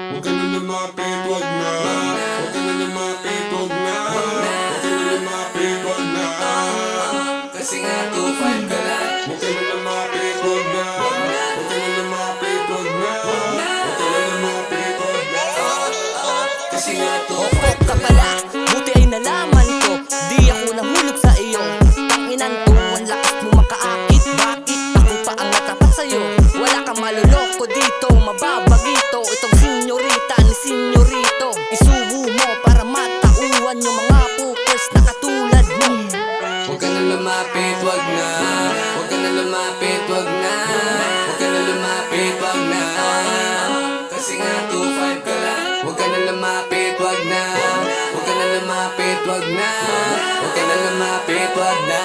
Huwag ka na lumapit, wag na. Huwag ka na lumapit, wag na. Huwag ka na lumapit, wag na. Kasi nga 2-5 ka lang. Huwag ka na lumapit, wag na. Huwag ka na lumapit, wag na. Huwag ka na lumapit, wag na. Kasi nga Okok ka pala, buti ay nalaman ko. Di ako nahulog sa iyo. Tanginan ko, ang lakas mo makaakit. Bakit ako pa ang natapat sa'yo? Wala kang maluloko dito, mababagito. Itong senyorita ni senyorito. Isubo mo para matauhan yung mga pukos na katulad mo. Huwag ka na lumapit, wag na. Huwag ka na lumapit, wag na. Huwag ka na lumapit, wag na. Kasi nga 2-5 ka lang. Huwag ka na lumapit, wag na. Huwag ka na lumapit, wag na. Huwag ka na lumapit, wag na.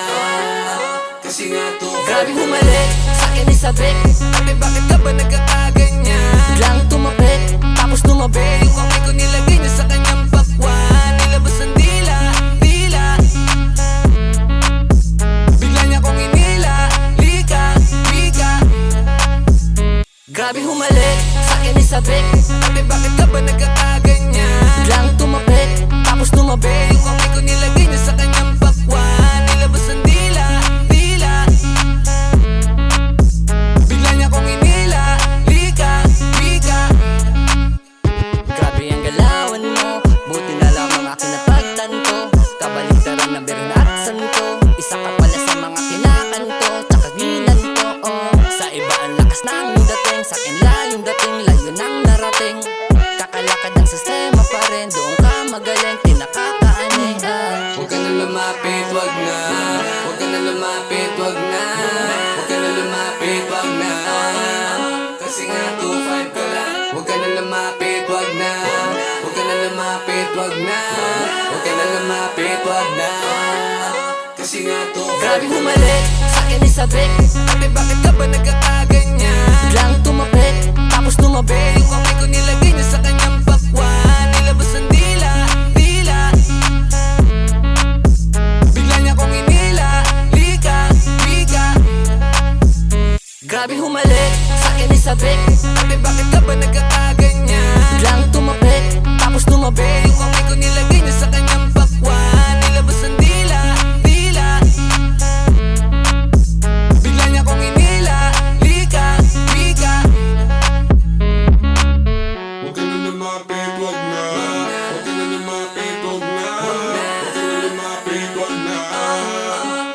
Kasi nga 2-5 Grabe humalik, sa'kin isabik. Ate, bakit ka ba nagkakaganyan? Biglang tumapik, tapos tumabi. Yung kamay ko nilagay niya sa kanyang pakwan. Nilabas ang dila, dila. Bigla niya kong inila, lika, lika. Grabe humalik, sa'kin isabik. Ate, bakit ka ba nagkakaganyan? Biglang tumapik, tapos tumabi. Yung kamay ko nilagay niya sa kanyang pakwan. Nilabas ang dila, dila. Bigla niya kong inila, lika, lika. Grabe ang galawan mo, buti na lang ang aking napagtanto. Kabaliktaran ng birinatsan ko. Isa ka pala sa mga kinakanto, tsaka ginanto, oh. Sa iba ang lakas ng dating, sa'kin layong dating, layo nang narating. Kakalakad ang sistema pa rin, doon ka magaling, tinakakaanay, ah. Huwag ka na lumapit, wag na. Huwag ka na lumapit, wag na. Huwag ka na lumapit, wag na. Kasi nga 2-5 ka lang. Huwag ka na lumapit, wag na. Huwag ka na lumapit, wag na. Huwag ka na lumapit, wag na. Kasi nga 2-5 Grabe humalik, sa'kin isabik. Ate, bakit ka ba nagkakaganyan? Biglang tumapik, tapos tumabi. Yung kamay ko nilagay niya sa kanyang pakwan. Nilabas ang dila, dila. Bigla niya kong inila, lika, lika. Grabe humalik, sa'kin isabik. Ate, bakit ka ba nagkakaganyan? Biglang tumapik, tapos tumabi. Yung kamay ko nilagay niya sa kanyang pakwan. Nilabas ang dila, dila. Bigla niya kong inila, lika, lika. Huwag ka na lumapit, wag na. Huwag ka na lumapit, wag na. Huwag ka na lumapit, wag na.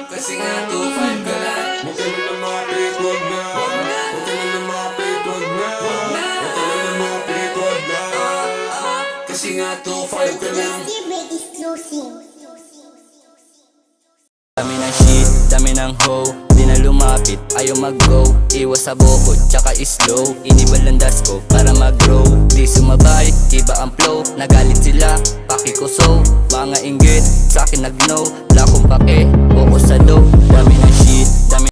Kasi nga 2-5 ka lang. Huwag ka na lumapit, wag na. Huwag ka na lumapit, wag na. Huwag ka na lumapit, wag na. Kasi nga 2-5 ka lang. Dami ng shit, dami ng hoe. Di na lumapit, ayaw mag-go. Iwas sa bukod, tsaka slow. Inibal ang das ko para mag-grow. Di sumabay, iba ang flow. Nagalit sila, pakikuso. Mga inggit, sa'kin nag-no. Wala akong pake, focus sa dough. Dami ng shit